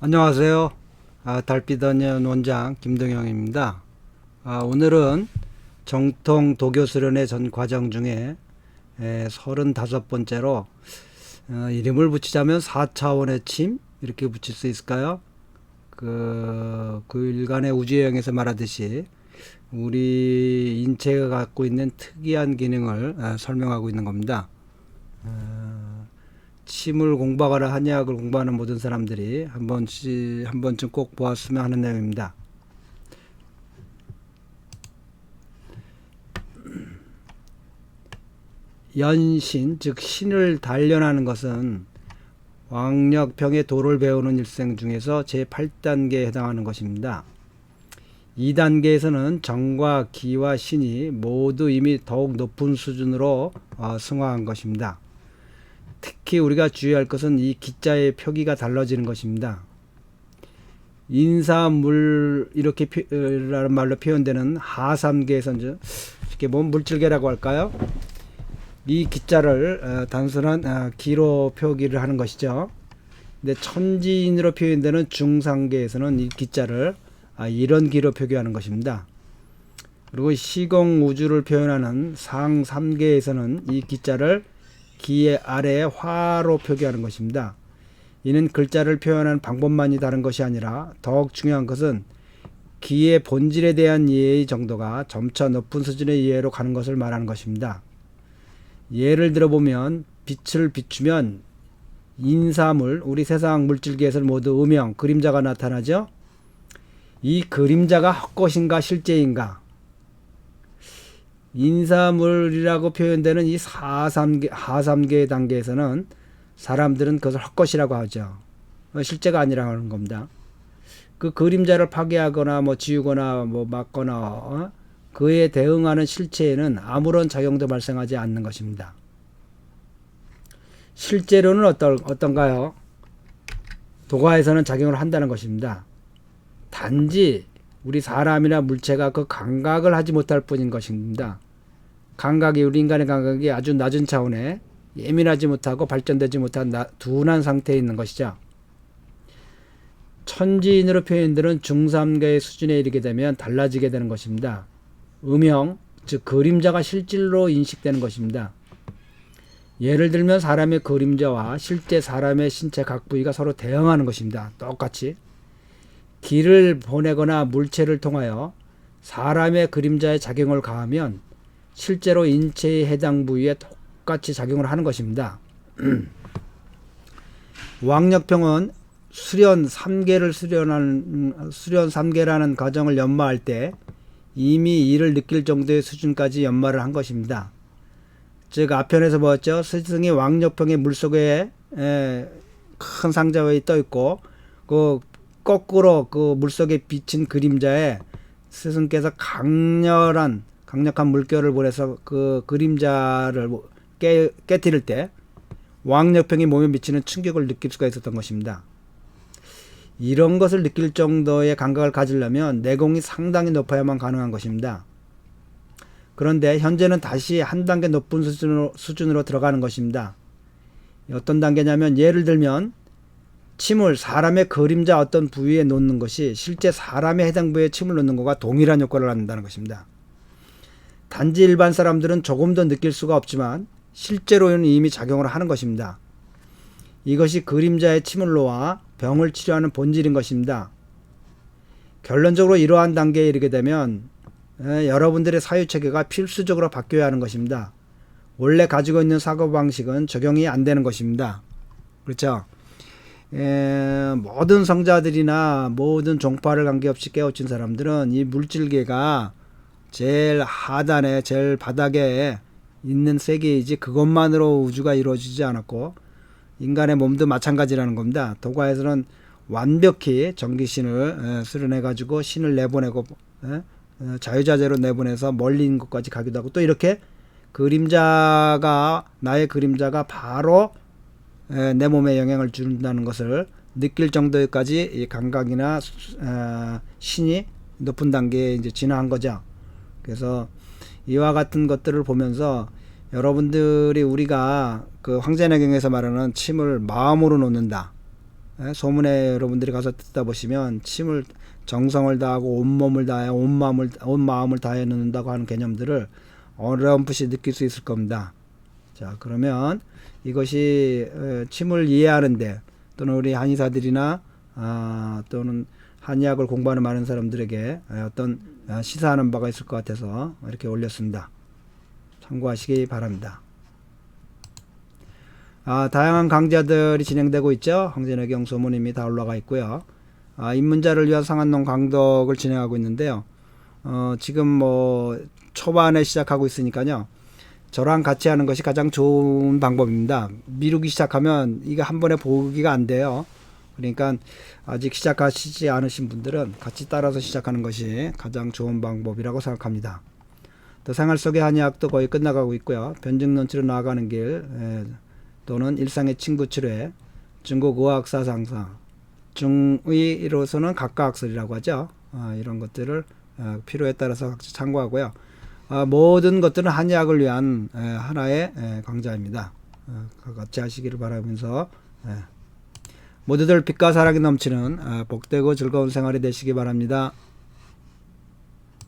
안녕하세요. 달빛언연 원장 김동영입니다. 오늘은 정통 도교 수련회 전 과정 중에 35번째로 이름을 붙이자면 4차원의 침 이렇게 붙일 수 있을까요? 그 일간의 우주여행에서 말하듯이 우리 인체가 갖고 있는 특이한 기능을 설명하고 있는 겁니다. 침을 공부하거나 한의학을 공부하는 모든 사람들이 한 번쯤 꼭 보았으면 하는 내용입니다. 연신, 즉 신을 단련하는 것은 왕력병의 도를 배우는 일생 중에서 제8단계에 해당하는 것입니다. 2단계에서는 정과 기와 신이 모두 이미 더욱 높은 수준으로 승화한 것입니다. 특히 우리가 주의할 것은 이 기자의 표기가 달라지는 것입니다. 인사물 이렇게 라는 말로 표현되는 하삼계에서는 이렇게 물질계라고 할까요? 이 기자를 단순한 기로 표기를 하는 것이죠. 근데 천지인으로 표현되는 중상계에서는 이 기자를 이런 기로 표기하는 것입니다. 그리고 시공 우주를 표현하는 상삼계에서는 이 기자를 기의 아래에 화로 표기하는 것입니다. 이는 글자를 표현하는 방법만이 다른 것이 아니라 더욱 중요한 것은 기의 본질에 대한 이해의 정도가 점차 높은 수준의 이해로 가는 것을 말하는 것입니다. 예를 들어보면 빛을 비추면 인사물, 우리 세상 물질계에서는 모두 음영, 그림자가 나타나죠. 이 그림자가 헛것인가 실제인가? 인사물이라고 표현되는 이 하삼계 단계에서는 사람들은 그것을 헛것이라고 하죠. 실제가 아니라고 하는 겁니다. 그 그림자를 파괴하거나 지우거나 막거나 그에 대응하는 실체에는 아무런 작용도 발생하지 않는 것입니다. 실제로는 어떤가요? 도가에서는 작용을 한다는 것입니다. 단지 우리 사람이나 물체가 그 감각을 하지 못할 뿐인 것입니다. 우리 인간의 감각이 아주 낮은 차원에 예민하지 못하고 발전되지 못한 둔한 상태에 있는 것이죠. 천지인으로 표현되는 중3계의 수준에 이르게 되면 달라지게 되는 것입니다. 음영, 즉 그림자가 실질로 인식되는 것입니다. 예를 들면 사람의 그림자와 실제 사람의 신체 각 부위가 서로 대응하는 것입니다. 똑같이. 기를 보내거나 물체를 통하여 사람의 그림자에 작용을 가하면 실제로 인체의 해당 부위에 똑같이 작용을 하는 것입니다. 왕력병은 수련 3계라는 과정을 연마할 때 이미 이를 느낄 정도의 수준까지 연마를 한 것입니다. 즉 앞편에서 보았죠. 스승이 왕력병의 물속에 큰 상자에 떠 있고 거꾸로 그 물속에 비친 그림자에 스승께서 강력한 물결을 보내서 그 그림자를 깨뜨릴 때 왕력병이 몸에 미치는 충격을 느낄 수가 있었던 것입니다. 이런 것을 느낄 정도의 감각을 가지려면 내공이 상당히 높아야만 가능한 것입니다. 그런데 현재는 다시 한 단계 높은 수준으로 들어가는 것입니다. 어떤 단계냐면 예를 들면 침을 사람의 그림자 어떤 부위에 놓는 것이 실제 사람의 해당 부위에 침을 놓는 것과 동일한 효과를 한다는 것입니다. 단지 일반 사람들은 조금 더 느낄 수가 없지만 실제로는 이미 작용을 하는 것입니다. 이것이 그림자에 침을 놓아 병을 치료하는 본질인 것입니다. 결론적으로 이러한 단계에 이르게 되면 여러분들의 사유체계가 필수적으로 바뀌어야 하는 것입니다. 원래 가지고 있는 사고방식은 적용이 안 되는 것입니다. 그렇죠? 모든 성자들이나 모든 종파를 관계없이 깨우친 사람들은 이 물질계가 제일 하단에 제일 바닥에 있는 세계이지 그것만으로 우주가 이루어지지 않았고 인간의 몸도 마찬가지라는 겁니다. 도가에서는 완벽히 전기신을 수련해 가지고 신을 내보내고 자유자재로 내보내서 멀리 있는 곳까지 가기도 하고 또 이렇게 나의 그림자가 바로 내 몸에 영향을 준다는 것을 느낄 정도까지 이 감각이나 신이 높은 단계에 이제 진화한 거죠. 그래서 이와 같은 것들을 보면서 여러분들이 우리가 그 황제나경에서 말하는 침을 마음으로 놓는다. 소문에 여러분들이 가서 듣다 보시면 침을 정성을 다하고 온몸을 다해 온 마음을 다해 넣는다고 하는 개념들을 어렴풋이 느낄 수 있을 겁니다. 자, 그러면 이것이 침을 이해하는데 또는 우리 한의사들이나 또는 한의학을 공부하는 많은 사람들에게 어떤 시사하는 바가 있을 것 같아서 이렇게 올렸습니다. 참고하시기 바랍니다. 다양한 강좌들이 진행되고 있죠. 황진의경 소문 이미 다 올라가 있고요. 입문자를 위한 상한론 강독을 진행하고 있는데요. 지금 뭐 초반에 시작하고 있으니까요. 저랑 같이 하는 것이 가장 좋은 방법입니다. 미루기 시작하면 이게 한 번에 보기가 안 돼요. 그러니까 아직 시작하시지 않으신 분들은 같이 따라서 시작하는 것이 가장 좋은 방법이라고 생각합니다. 또 생활 속의 한의학도 거의 끝나가고 있고요. 변증론치로 나아가는 길 또는 일상의 친구 치료에 중국 의학 사상상 중의로서는 각과학설이라고 하죠. 이런 것들을 필요에 따라서 각자 참고하고요. 모든 것들은 한의학을 위한 하나의 강좌입니다. 같이 하시기를 바라면서 모두들 빛과 사랑이 넘치는 복되고 즐거운 생활이 되시기 바랍니다.